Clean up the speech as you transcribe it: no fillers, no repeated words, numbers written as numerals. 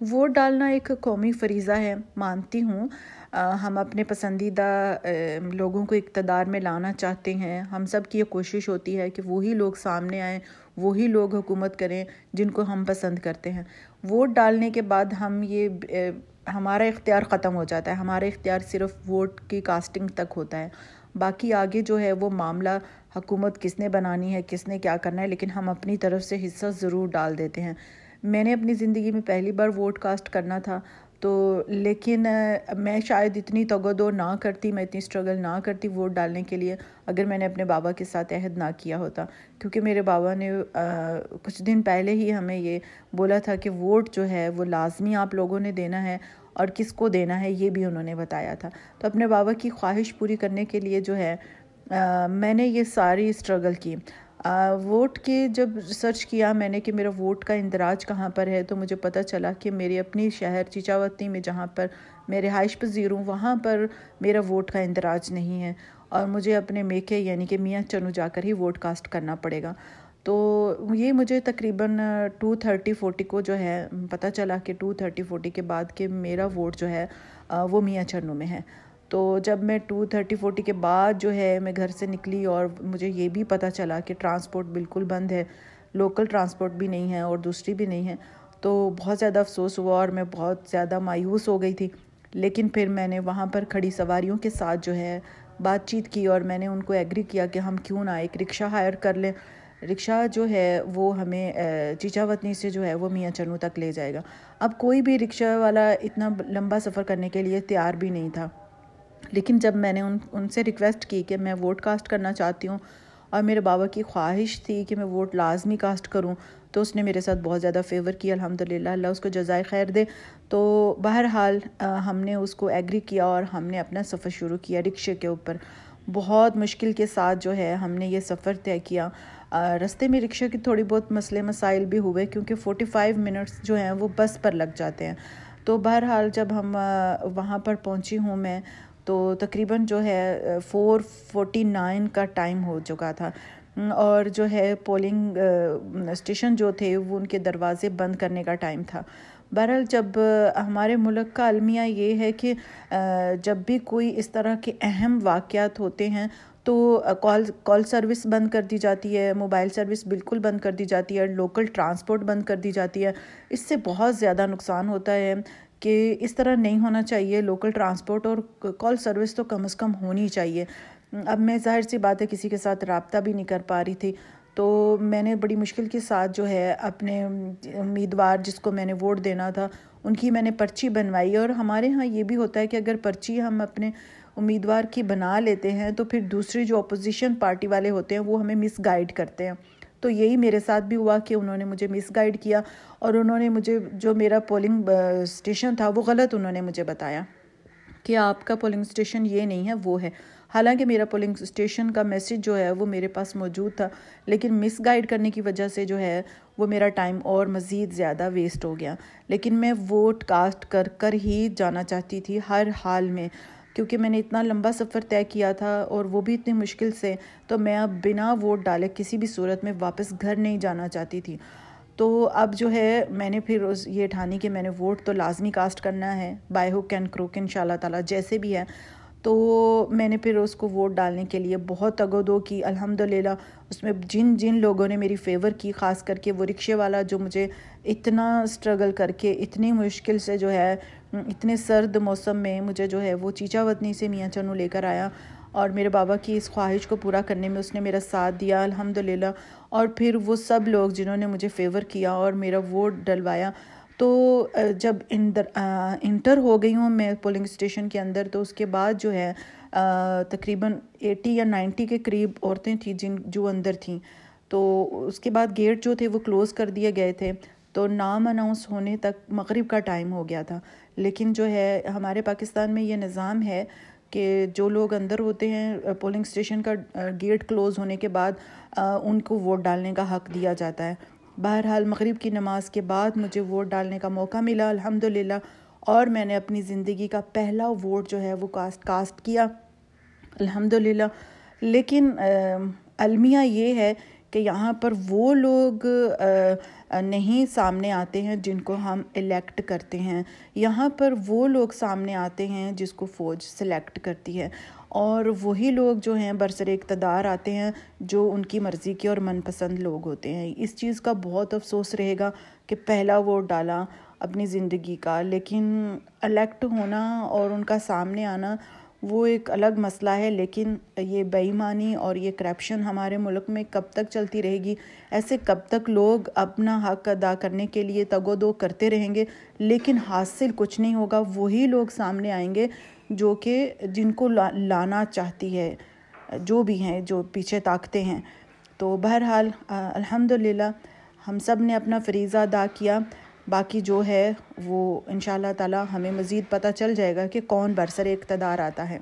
Vote ڈالنا ایک قومی فریضہ ہے، مانتی ہوں۔ ہم اپنے پسندیدہ لوگوں کو اقتدار میں لانا چاہتے ہیں، ہم سب کی یہ کوشش ہوتی ہے کہ وہی لوگ سامنے آئیں، وہی لوگ حکومت کریں جن کو ہم پسند کرتے ہیں۔ ووٹ ڈالنے کے بعد ہمارا اختیار ختم ہو جاتا ہے، ہمارا اختیار صرف ووٹ کی کاسٹنگ تک ہوتا ہے، باقی آگے جو ہے وہ معاملہ حکومت کس نے بنانی ہے، کس نے کیا کرنا ہے، لیکن ہم اپنی طرف سے حصہ ضرور ڈال دیتے ہیں۔ میں نے اپنی زندگی میں پہلی بار ووٹ کاسٹ کرنا تھا، لیکن میں شاید اتنی تگودو نہ کرتی، میں اتنی اسٹرگل نہ کرتی ووٹ ڈالنے کے لیے اگر میں نے اپنے بابا کے ساتھ عہد نہ کیا ہوتا، کیونکہ میرے بابا نے کچھ دن پہلے ہی ہمیں یہ بولا تھا کہ ووٹ جو ہے وہ لازمی آپ لوگوں نے دینا ہے، اور کس کو دینا ہے یہ بھی انہوں نے بتایا تھا۔ تو اپنے بابا کی خواہش پوری کرنے کے لیے جو ہے میں نے یہ ساری اسٹرگل کی۔ ووٹ کے جب سرچ کیا میں نے کہ میرا ووٹ کا اندراج کہاں پر ہے، تو مجھے پتہ چلا کہ میری اپنی شہر چیچاوتی میں جہاں پر میں رہائش پذیر ہوں وہاں پر میرا ووٹ کا اندراج نہیں ہے، اور مجھے اپنے میکے یعنی کہ میاں چنو جا کر ہی ووٹ کاسٹ کرنا پڑے گا۔ تو یہ مجھے تقریباً 2:30-40 کو جو ہے پتہ چلا کہ 2:30-40 کے بعد کہ میرا ووٹ جو ہے وہ میاں چنو میں ہے۔ تو جب میں 2:30-40 کے بعد جو ہے میں گھر سے نکلی اور مجھے یہ بھی پتہ چلا کہ ٹرانسپورٹ بالکل بند ہے، لوکل ٹرانسپورٹ بھی نہیں ہے اور دوسری بھی نہیں ہے، تو بہت زیادہ افسوس ہوا اور میں بہت زیادہ مایوس ہو گئی تھی۔ لیکن پھر میں نے وہاں پر کھڑی سواریوں کے ساتھ جو ہے بات چیت کی اور میں نے ان کو ایگری کیا کہ ہم کیوں نہ ایک رکشہ ہائر کر لیں۔ رکشہ جو ہے وہ ہمیں چیچاوتنی سے جو ہے وہ میاں چنو تک لے جائے گا۔ اب کوئی بھی رکشہ والا اتنا لمبا سفر کرنے کے لیے تیار بھی نہیں تھا، لیکن جب میں نے ان سے ریکویسٹ کی کہ میں ووٹ کاسٹ کرنا چاہتی ہوں اور میرے بابا کی خواہش تھی کہ میں ووٹ لازمی کاسٹ کروں، تو اس نے میرے ساتھ بہت زیادہ فیور کیا، الحمدللہ، اللہ اس کو جزائے خیر دے۔ تو بہرحال ہم نے اس کو ایگری کیا اور ہم نے اپنا سفر شروع کیا رکشے کے اوپر۔ بہت مشکل کے ساتھ جو ہے ہم نے یہ سفر طے کیا۔ رستے میں رکشے کی تھوڑی بہت مسئلے مسائل بھی ہوئے کیونکہ 45 منٹس جو ہیں وہ بس پر لگ جاتے ہیں۔ تو بہرحال جب ہم وہاں پر پہنچی ہوں میں تو تقریباً جو ہے 4:49 کا ٹائم ہو چکا تھا، اور جو ہے پولنگ اسٹیشن جو تھے وہ ان کے دروازے بند کرنے کا ٹائم تھا۔ بہرحال جب ہمارے ملک کا المیہ یہ ہے کہ جب بھی کوئی اس طرح کے اہم واقعات ہوتے ہیں تو کال سروس بند کر دی جاتی ہے، موبائل سروس بالکل بند کر دی جاتی ہے، لوکل ٹرانسپورٹ بند کر دی جاتی ہے۔ اس سے بہت زیادہ نقصان ہوتا ہے کہ اس طرح نہیں ہونا چاہیے۔ لوکل ٹرانسپورٹ اور کال سروس تو کم از کم ہونی چاہیے۔ اب میں ظاہر سی بات ہے کسی کے ساتھ رابطہ بھی نہیں کر پا رہی تھی، تو میں نے بڑی مشکل کے ساتھ جو ہے اپنے امیدوار جس کو میں نے ووٹ دینا تھا ان کی میں نے پرچی بنوائی، اور ہمارے ہاں یہ بھی ہوتا ہے کہ اگر پرچی ہم اپنے امیدوار کی بنا لیتے ہیں تو پھر دوسری جو اپوزیشن پارٹی والے ہوتے ہیں وہ ہمیں مس گائیڈ کرتے ہیں۔ تو یہی میرے ساتھ بھی ہوا کہ انہوں نے مجھے مس گائیڈ کیا اور انہوں نے مجھے جو میرا پولنگ اسٹیشن تھا وہ غلط انہوں نے مجھے بتایا کہ آپ کا پولنگ اسٹیشن یہ نہیں ہے، وہ ہے۔ حالانکہ میرا پولنگ اسٹیشن کا میسج جو ہے وہ میرے پاس موجود تھا، لیکن مس گائیڈ کرنے کی وجہ سے جو ہے وہ میرا ٹائم اور مزید زیادہ ویسٹ ہو گیا۔ لیکن میں ووٹ کاسٹ کر کر ہی جانا چاہتی تھی ہر حال میں، کیونکہ میں نے اتنا لمبا سفر طے کیا تھا اور وہ بھی اتنی مشکل سے، تو میں اب بنا ووٹ ڈالے کسی بھی صورت میں واپس گھر نہیں جانا چاہتی تھی۔ تو اب جو ہے میں نے پھر یہ ٹھانی کہ میں نے ووٹ تو لازمی کاسٹ کرنا ہے، بائی ہک اینڈ کروک انشاءاللہ تعالیٰ جیسے بھی ہے۔ تو میں نے پھر اس کو ووٹ ڈالنے کے لیے بہت تگودو کی، الحمدللہ اس میں جن لوگوں نے میری فیور کی، خاص کر کے وہ رکشے والا جو مجھے اتنا اسٹرگل کر کے اتنی مشکل سے جو ہے اتنے سرد موسم میں مجھے جو ہے وہ چیچاوتنی سے میاں چنو لے کر آیا، اور میرے بابا کی اس خواہش کو پورا کرنے میں اس نے میرا ساتھ دیا الحمدللہ۔ اور پھر وہ سب لوگ جنہوں نے مجھے فیور کیا اور میرا ووٹ ڈلوایا، تو جب انٹر ہو گئی ہوں میں پولنگ اسٹیشن کے اندر، تو اس کے بعد جو ہے تقریباً 80 یا 90 کے قریب عورتیں تھیں جو اندر تھیں۔ تو اس کے بعد گیٹ جو تھے وہ کلوز کر دیے گئے تھے، تو نام اناؤنس ہونے تک مغرب کا ٹائم ہو گیا تھا۔ لیکن جو ہے ہمارے پاکستان میں یہ نظام ہے کہ جو لوگ اندر ہوتے ہیں پولنگ اسٹیشن کا گیٹ کلوز ہونے کے بعد ان کو ووٹ ڈالنے کا حق دیا جاتا ہے۔ بہرحال مغرب کی نماز کے بعد مجھے ووٹ ڈالنے کا موقع ملا الحمدللہ، اور میں نے اپنی زندگی کا پہلا ووٹ جو ہے وہ کاسٹ کیا الحمدللہ۔ لیکن المیہ یہ ہے کہ یہاں پر وہ لوگ نہیں سامنے آتے ہیں جن کو ہم الیکٹ کرتے ہیں، یہاں پر وہ لوگ سامنے آتے ہیں جس کو فوج سلیکٹ کرتی ہے، اور وہی لوگ جو ہیں برسر اقتدار آتے ہیں جو ان کی مرضی کے اور من پسند لوگ ہوتے ہیں۔ اس چیز کا بہت افسوس رہے گا کہ پہلا ووٹ ڈالا اپنی زندگی کا، لیکن الیکٹ ہونا اور ان کا سامنے آنا وہ ایک الگ مسئلہ ہے، لیکن یہ بے ایمانی اور یہ کرپشن ہمارے ملک میں کب تک چلتی رہے گی؟ ایسے کب تک لوگ اپنا حق ادا کرنے کے لیے تگ و دو کرتے رہیں گے لیکن حاصل کچھ نہیں ہوگا؟ وہی لوگ سامنے آئیں گے جو کہ جن کو لانا چاہتی ہے، جو بھی ہیں، جو پیچھے تاکتے ہیں۔ تو بہرحال الحمدللہ ہم سب نے اپنا فریضہ ادا کیا، باقی جو ہے وہ انشاءاللہ تعالی ہمیں مزید پتہ چل جائے گا کہ کون برسر اقتدار آتا ہے۔